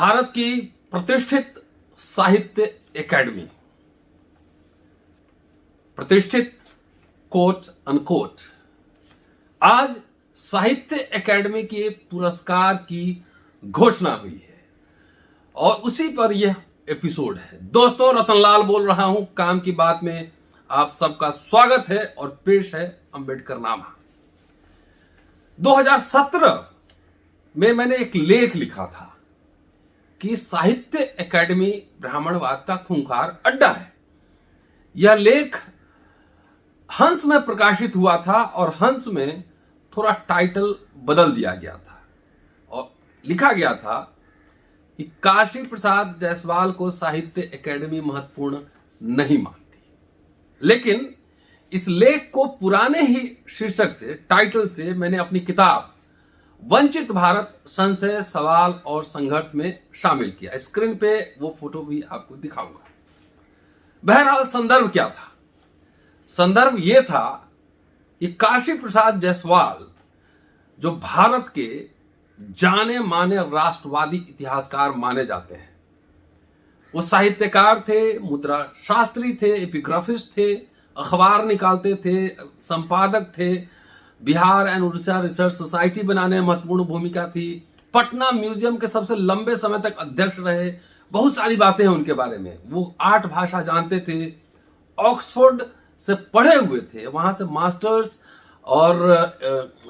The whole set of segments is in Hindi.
भारत की प्रतिष्ठित साहित्य एकेडमी, प्रतिष्ठित कोट अनकोट, आज साहित्य एकेडमी के पुरस्कार की घोषणा हुई है और उसी पर यह एपिसोड है। दोस्तों, रतनलाल बोल रहा हूं। काम की बात में आप सबका स्वागत है और पेश है अम्बेडकरनामा। 2017 में मैंने एक लेख लिखा था कि साहित्य एकेडमी ब्राह्मणवाद का खूंखार अड्डा है। यह लेख हंस में प्रकाशित हुआ था और हंस में थोड़ा टाइटल बदल दिया गया था और लिखा गया था कि काशी प्रसाद जायसवाल को साहित्य एकेडमी महत्वपूर्ण नहीं मानती। लेकिन इस लेख को पुराने ही शीर्षक से, टाइटल से मैंने अपनी किताब वंचित भारत संशय, सवाल और संघर्ष में शामिल किया। स्क्रीन पे वो फोटो भी आपको दिखाऊंगा। बहरहाल संदर्भ क्या था? संदर्भ यह था कि काशी प्रसाद जायसवाल जो भारत के जाने माने राष्ट्रवादी इतिहासकार माने जाते हैं, वो साहित्यकार थे, मुद्रा शास्त्री थे, एपिग्राफिस्ट थे, अखबार निकालते थे, संपादक थे, Bihar and Orissa research society बनाने में महत्वपूर्ण भूमिका थी, पटना म्यूजियम के सबसे लंबे समय तक अध्यक्ष रहे। बहुत सारी बातें हैं उनके बारे में। वो 8 भाषा जानते थे, ऑक्सफोर्ड से पढ़े हुए थे, वहां से मास्टर्स और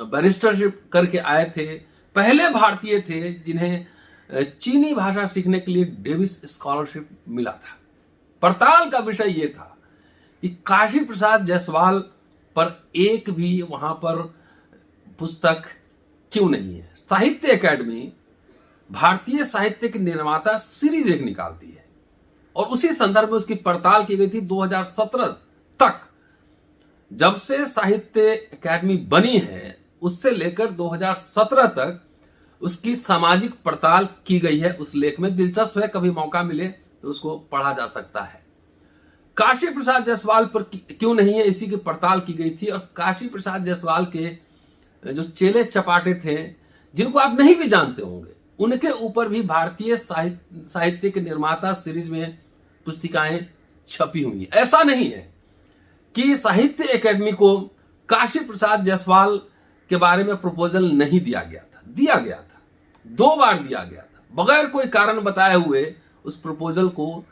बैरिस्टरशिप करके आए थे। पहले भारतीय थे जिन्हें चीनी भाषा सीखने के लिए डेविस स्कॉलरशिप मिला था। पड़ताल का विषय यह था कि काशी प्रसाद जायसवाल पर एक भी वहां पर पुस्तक क्यों नहीं है। साहित्य एकेडमी भारतीय साहित्य के निर्माता सीरीज एक निकालती है और उसी संदर्भ में उसकी पड़ताल की गई थी 2017 तक। जब से साहित्य एकेडमी बनी है उससे लेकर 2017 तक उसकी सामाजिक पड़ताल की गई है। उस लेख में दिलचस्प है, कभी मौका मिले तो उसको पढ़ा जा सकता है। काशी प्रसाद जायसवाल पर क्यों नहीं है, इसी की पड़ताल की गई थी। और काशी प्रसाद जायसवाल के जो चेले चपाटे थे, जिनको आप नहीं भी जानते होंगे, उनके ऊपर भी भारतीय साहित्य के निर्माता सीरीज में पुस्तिकाएं छपी हुई। ऐसा नहीं है कि साहित्य एकेडमी को काशी प्रसाद जायसवाल के बारे में प्रपोजल नहीं दिया गया था। दिया गया था, 2 बार दिया गया था। बगैर कोई कारण बताए हुए उस प्रपोजल को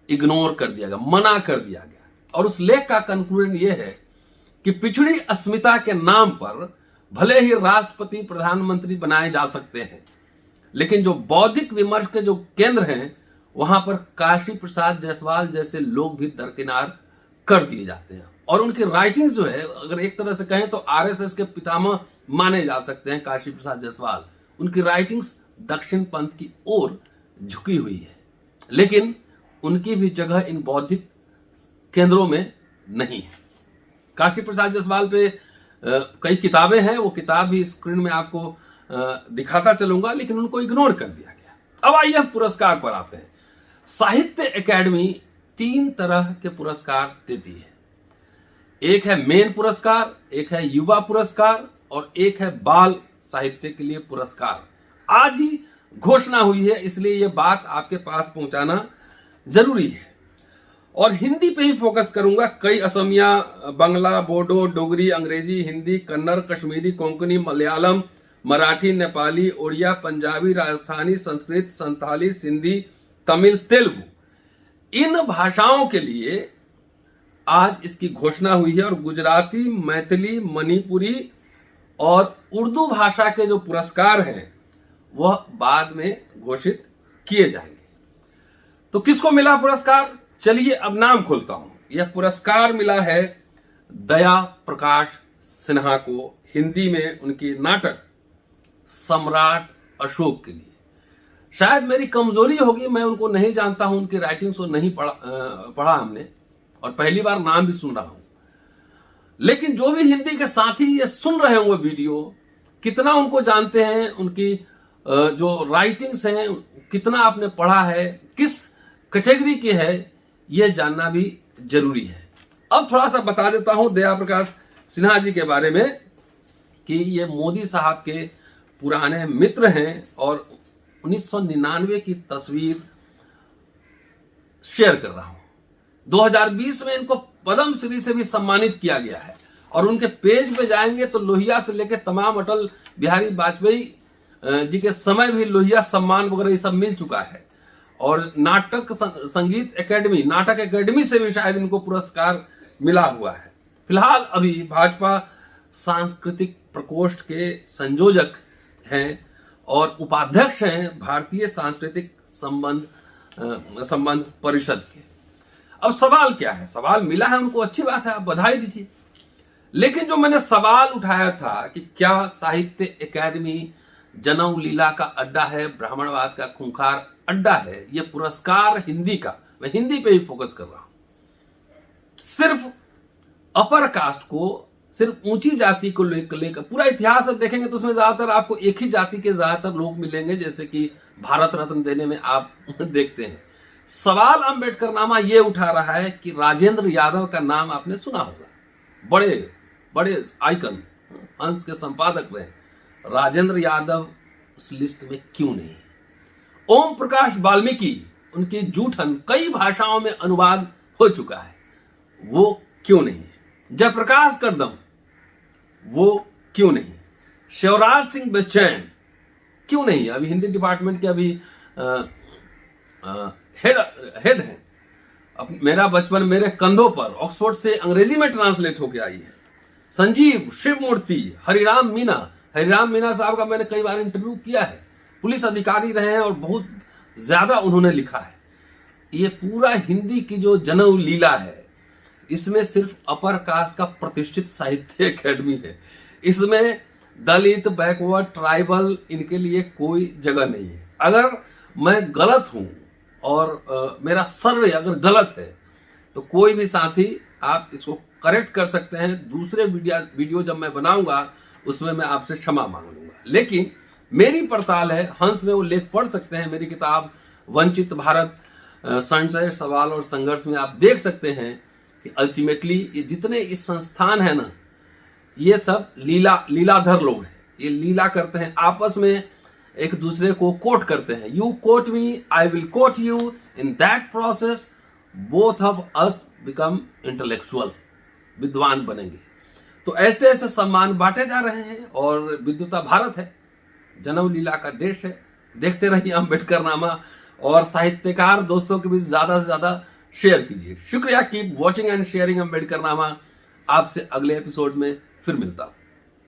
इग्नोर कर दिया गया, मना कर दिया गया। और उस लेख का कंक्लूजन यह है कि पिछड़ी अस्मिता के नाम पर भले ही राष्ट्रपति प्रधानमंत्री बनाए जा सकते हैं, लेकिन जो बौद्धिक विमर्श के जो केंद्र हैं वहां पर काशी प्रसाद जायसवाल जैसे लोग भी दरकिनार कर दिए जाते हैं। और उनकी राइटिंग्स जो है, अगर एक तरह से कहें तो आरएसएस के पितामह माने जा सकते हैं काशी प्रसाद जायसवाल। उनकी राइटिंग्स दक्षिण पंथ की ओर झुकी हुई है, लेकिन उनकी भी जगह इन बौद्धिक केंद्रों में नहीं है। काशी प्रसाद जायसवाल पे कई किताबें हैं, वो किताब भी स्क्रीन में आपको दिखाता चलूंगा, लेकिन उनको इग्नोर कर दिया गया। अब आइए पुरस्कार पर आते हैं। साहित्य एकेडमी 3 तरह के पुरस्कार देती है। एक है मेन पुरस्कार, एक है युवा पुरस्कार और एक है बाल साहित्य के लिए पुरस्कार। आज ही घोषणा हुई है, इसलिए यह बात आपके पास पहुंचाना जरूरी है। और हिंदी पे ही फोकस करूंगा। कई असमिया, बंगला, बोडो, डोगरी, अंग्रेजी, हिंदी, कन्नड़, कश्मीरी, कोंकणी, मलयालम, मराठी, नेपाली, ओडिया, पंजाबी, राजस्थानी, संस्कृत, संथाली, सिंधी, तमिल, तेलुगु, इन भाषाओं के लिए आज इसकी घोषणा हुई है। और गुजराती, मैथिली, मणिपुरी और उर्दू भाषा के जो पुरस्कार हैं वह बाद में घोषित किए जाएंगे। तो किसको मिला पुरस्कार? चलिए अब नाम खोलता हूं। यह पुरस्कार मिला है दया प्रकाश सिन्हा को, हिंदी में उनकी नाटक सम्राट अशोक के लिए। शायद मेरी कमजोरी होगी, मैं उनको नहीं जानता हूं, उनकी राइटिंग्स को नहीं पढ़ा हमने, और पहली बार नाम भी सुन रहा हूं। लेकिन जो भी हिंदी के साथी ये सुन रहे होंगे वीडियो, कितना उनको जानते हैं, उनकी जो राइटिंग्स हैं कितना आपने पढ़ा है, किस कैटेगरी के है, यह जानना भी जरूरी है। अब थोड़ा सा बता देता हूं दया प्रकाश सिन्हा जी के बारे में कि ये मोदी साहब के पुराने मित्र हैं और 1999 की तस्वीर शेयर कर रहा हूं। 2020 में इनको पद्म श्री से भी सम्मानित किया गया है और उनके पेज पे जाएंगे तो लोहिया से लेकर तमाम अटल बिहारी वाजपेयी जी के समय भी लोहिया सम्मान वगैरह ये सब मिल चुका है। और नाटक संगीत एकेडमी, नाटक एकेडमी से भी शायद इनको पुरस्कार मिला हुआ है। फिलहाल अभी भाजपा सांस्कृतिक प्रकोष्ठ के संयोजक हैं और उपाध्यक्ष हैं भारतीय सांस्कृतिक संबंध परिषद के। अब सवाल क्या है? सवाल मिला है उनको, अच्छी बात है, आप बधाई दीजिए। लेकिन जो मैंने सवाल उठाया था कि क्या साहित्य एकेडमी जनऊ लीला का अड्डा है, ब्राह्मणवाद का खूंखार अड्डा है, ये पुरस्कार हिंदी का, मैं हिंदी पे ही फोकस कर रहा हूं, सिर्फ अपर कास्ट को, सिर्फ ऊंची जाति को लेकर पूरा इतिहास अब देखेंगे तो उसमें ज्यादातर आपको एक ही जाति के ज्यादातर लोग मिलेंगे, जैसे कि भारत रत्न देने में आप देखते हैं। सवाल अंबेडकर नामा ये उठा रहा है कि राजेंद्र यादव का नाम आपने सुना होगा, बड़े बड़े आइकन, अंश के संपादक रहे, राजेंद्र यादव उस लिस्ट में क्यों नहीं? ओम प्रकाश वाल्मीकि, उनकी जूठन कई भाषाओं में अनुवाद हो चुका है, वो क्यों नहीं? जयप्रकाश करदम, वो क्यों नहीं? शिवराज सिंह बच्चन क्यों नहीं? अभी हिंदी डिपार्टमेंट के अभी हेड हैं। अब मेरा बचपन मेरे कंधों पर ऑक्सफोर्ड से अंग्रेजी में ट्रांसलेट होकर आई है। संजीव शिवमूर्ति, हरिराम मीना साहब का मैंने कई बार इंटरव्यू किया है, पुलिस अधिकारी रहे हैं और बहुत ज्यादा उन्होंने लिखा है। ये पूरा हिंदी की जो जनऊ लीला है, इसमें सिर्फ अपर कास्ट का प्रतिष्ठित साहित्य एकेडमी है। इसमें दलित, बैकवर्ड, ट्राइबल, इनके लिए कोई जगह नहीं है। अगर मैं गलत हूं और मेरा सर्वे अगर गलत है तो कोई भी साथी आप इसको करेक्ट कर सकते हैं। दूसरे वीडियो जब मैं बनाऊंगा उसमें मैं आपसे क्षमा मांग लूंगा। लेकिन मेरी पड़ताल है, हंस में वो लेख पढ़ सकते हैं, मेरी किताब वंचित भारत संशय, सवाल और संघर्ष में आप देख सकते हैं कि अल्टीमेटली ये जितने इस संस्थान है ना, ये सब लीलाधर लोग हैं। ये लीला करते हैं, आपस में एक दूसरे को कोट करते हैं। You quote me, I will quote you, in that process both of us become intellectual, विद्वान बनेंगे। तो ऐसे ऐसे सम्मान बांटे जा रहे हैं और विद्वता भारत है, जनऊ लीला का देश है। देखते रहिए अंबेडकर नामा और साहित्यकार दोस्तों के बीच ज्यादा से ज्यादा शेयर कीजिए। शुक्रिया, keep watching and sharing Ambedkar नामा। आपसे अगले एपिसोड में फिर मिलता हूं।